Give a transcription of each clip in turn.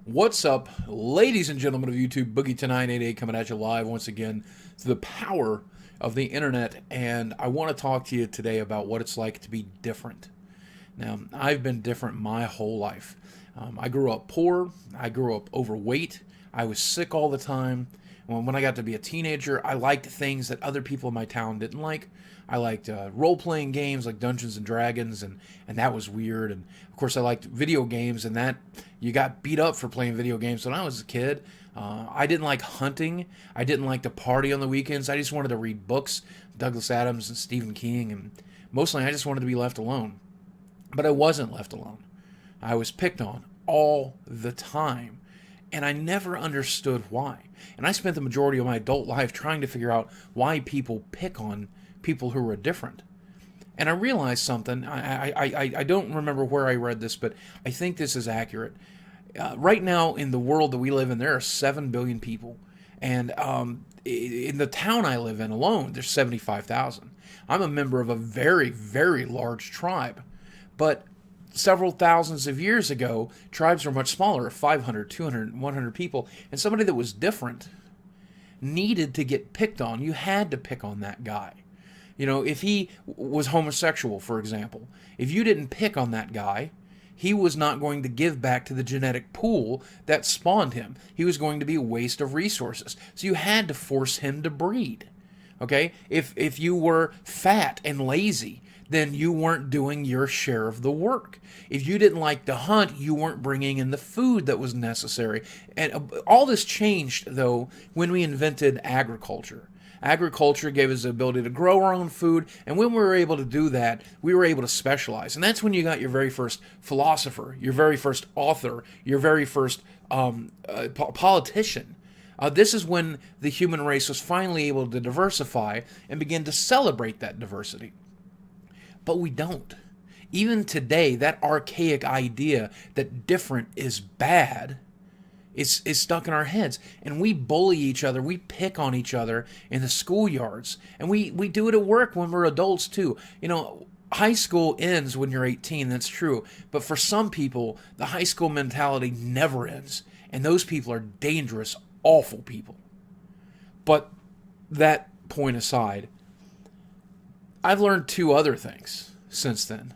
What's up, ladies and gentlemen of YouTube? Boogie988 coming at you live once again through the power of the internet, and I want to talk to you today about what it's like to be different. Now, I've been different my whole life. I grew up poor, I grew up overweight, I was sick all the time. When I got to be a teenager, I liked things that other people in my town didn't like. I liked role-playing games like Dungeons and Dragons, and that was weird. And of course, I liked video games, and that you got beat up for playing video games when I was a kid. I didn't like hunting. I didn't like to party on the weekends. I just wanted to read books, Douglas Adams and Stephen King, and mostly I just wanted to be left alone. But I wasn't left alone. I was picked on all the time, and I never understood why. And I spent the majority of my adult life trying to figure out why people pick on people who are different. And I realized something. I don't remember where I read this, but I think this is accurate. Right now, in the world that we live in, there are 7 billion people. And in the town I live in alone, there's 75,000. I'm a member of a very, very large tribe. But several thousands of years ago, tribes were much smaller, 500, 200, 100 people. And somebody that was different needed to get picked on. You had to pick on that guy. You know, if he was homosexual, for example, if you didn't pick on that guy, he was not going to give back to the genetic pool that spawned him. He was going to be a waste of resources. So you had to force him to breed. Okay? If you were fat and lazy, then you weren't doing your share of the work. If you didn't like to hunt, you weren't bringing in the food that was necessary. And all this changed, though, when we invented agriculture. Agriculture gave us the ability to grow our own food, and when we were able to do that, we were able to specialize. And that's when you got your very first philosopher, your very first author, your very first politician. This is when the human race was finally able to diversify and begin to celebrate that diversity. But we don't. Even today, that archaic idea that different is bad is stuck in our heads. And we bully each other. We pick on each other in the schoolyards. And we do it at work when we're adults too. You know, high school ends when you're 18. That's true. But for some people, the high school mentality never ends. And those people are dangerous, awful people. But that point aside, I've learned 2 other things since then.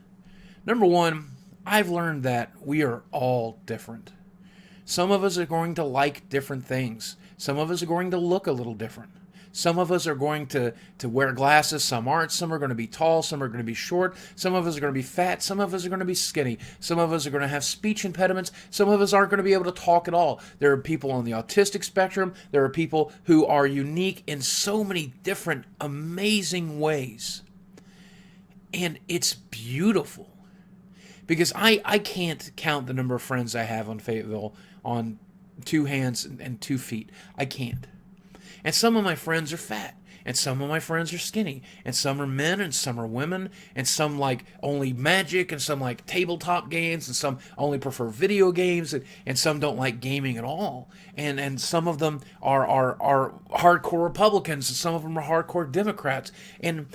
Number 1, I've learned that we are all different. Some of us are going to like different things. Some of us are going to look a little different. Some of us are going to wear glasses, some aren't. Some are going to be tall, some are going to be short. Some of us are going to be fat, some of us are going to be skinny. Some of us are going to have speech impediments. Some of us aren't going to be able to talk at all. There are people on the autistic spectrum. There are people who are unique in so many different, amazing ways. And it's beautiful. Because I can't count the number of friends I have on Fayetteville on 2 hands and 2 feet. I can't. And some of my friends are fat. And some of my friends are skinny. And some are men and some are women. And some like only magic. And some like tabletop games. And some only prefer video games. And some don't like gaming at all. And some of them are hardcore Republicans. And some of them are hardcore Democrats. And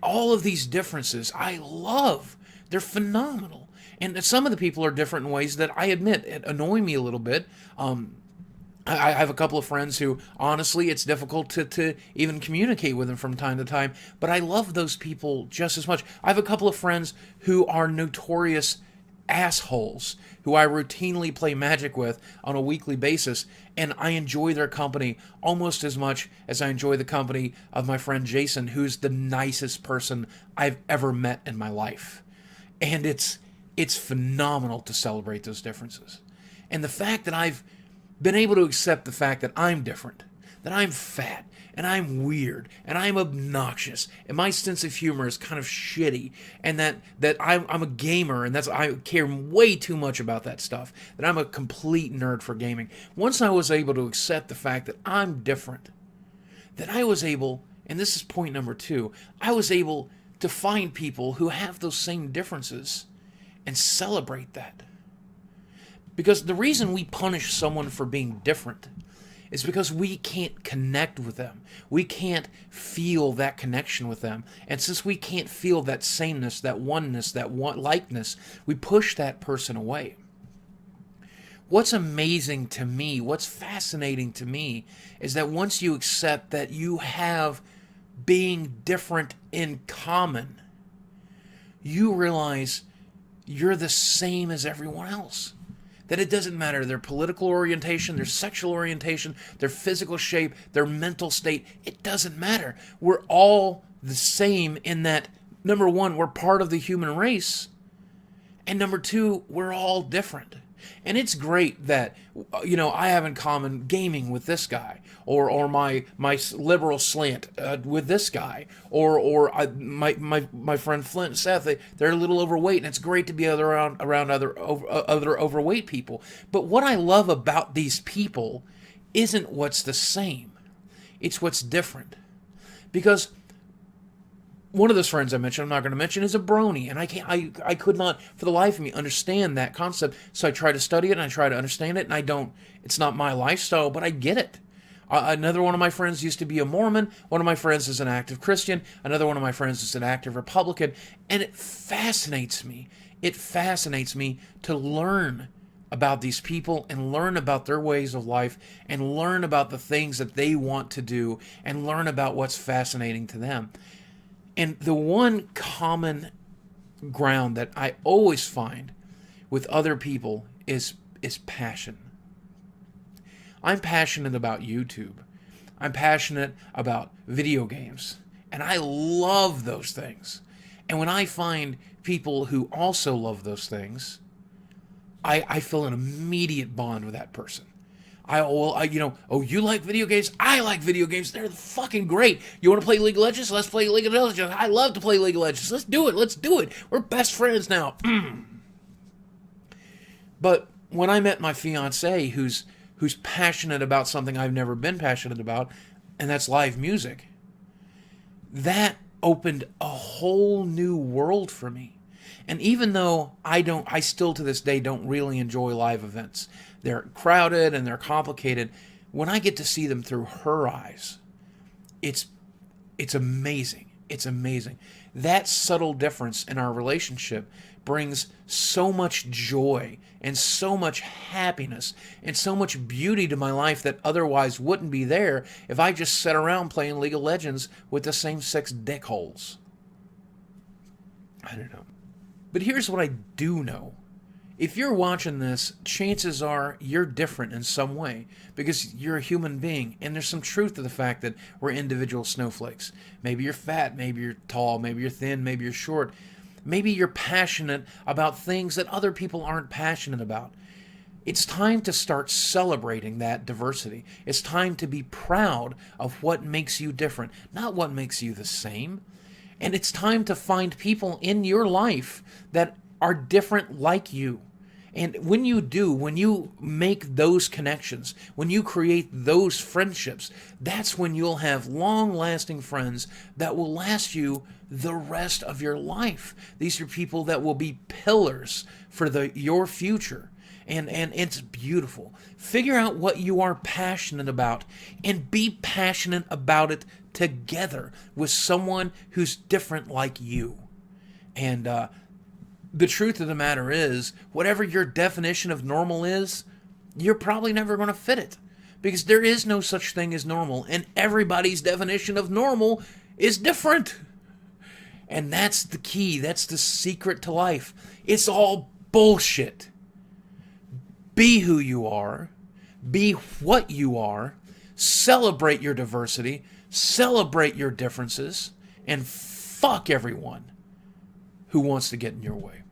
all of these differences I love. They're phenomenal. And some of the people are different in ways that I admit annoy me a little bit. I have a couple of friends who, honestly, it's difficult to even communicate with them from time to time. But I love those people just as much. I have a couple of friends who are notorious assholes who I routinely play Magic with on a weekly basis, and I enjoy their company almost as much as I enjoy the company of my friend Jason, who's the nicest person I've ever met in my life. And it's phenomenal to celebrate those differences. And the fact that I've been able to accept the fact that I'm different, that I'm fat, and I'm weird, and I'm obnoxious, and my sense of humor is kind of shitty, and that I'm a gamer, and I care way too much about that stuff, that I'm a complete nerd for gaming. Once I was able to accept the fact that I'm different, then I was able, and this is point number 2, I was able to find people who have those same differences and celebrate that. Because the reason we punish someone for being different is because we can't connect with them. We can't feel that connection with them. And since we can't feel that sameness, that oneness, that likeness, we push that person away. what's amazing to me, what's fascinating to me, is that once you accept that you have being different in common, you realize you're the same as everyone else. That it doesn't matter their political orientation, their sexual orientation, their physical shape, their mental state. It doesn't matter. We're all the same in that, number one, we're part of the human race. And number two, we're all different. And it's great that, I have in common gaming with this guy, or my liberal slant with this guy, or my friend Flint and Seth. They're a little overweight, and it's great to be around other overweight people. But what I love about these people isn't what's the same; it's what's different. Because one of those friends I mentioned, I'm not going to mention, is a brony, and I could not, for the life of me, understand that concept. So I try to study it, and I try to understand it, and I don't. It's not my lifestyle, but I get it. Another one of my friends used to be a Mormon. One of my friends is an active Christian. Another one of my friends is an active Republican, and it fascinates me. It fascinates me to learn about these people and learn about their ways of life and learn about the things that they want to do and learn about what's fascinating to them. And the one common ground that I always find with other people is passion. I'm passionate about YouTube. I'm passionate about video games. And I love those things. And when I find people who also love those things, I feel an immediate bond with that person. You like video games? I like video games. They're fucking great. You want to play League of Legends? Let's play League of Legends. I love to play League of Legends. Let's do it. We're best friends now. But when I met my fiance, who's passionate about something I've never been passionate about, and that's live music, that opened a whole new world for me. And even though I still to this day don't really enjoy live events, they're crowded and they're complicated, when I get to see them through her eyes, it's amazing. It's amazing. That subtle difference in our relationship brings so much joy and so much happiness and so much beauty to my life that otherwise wouldn't be there if I just sat around playing League of Legends with the same 6 dickholes. I don't know. But here's what I do know. If you're watching this, chances are you're different in some way because you're a human being, and there's some truth to the fact that we're individual snowflakes. Maybe you're fat, maybe you're tall, maybe you're thin, maybe you're short. Maybe you're passionate about things that other people aren't passionate about. It's time to start celebrating that diversity. It's time to be proud of what makes you different, not what makes you the same. And it's time to find people in your life that are different like you. And when you do, when you make those connections, when you create those friendships, that's when you'll have long-lasting friends that will last you the rest of your life. These are people that will be pillars for your future. And it's beautiful. Figure out what you are passionate about and be passionate about it together with someone who's different like you. And the truth of the matter is, whatever your definition of normal is, you're probably never going to fit it. Because there is no such thing as normal, and everybody's definition of normal is different. And that's the key. That's the secret to life. It's all bullshit. Be who you are. Be what you are. Celebrate your diversity. Celebrate your differences. And fuck everyone who wants to get in your way.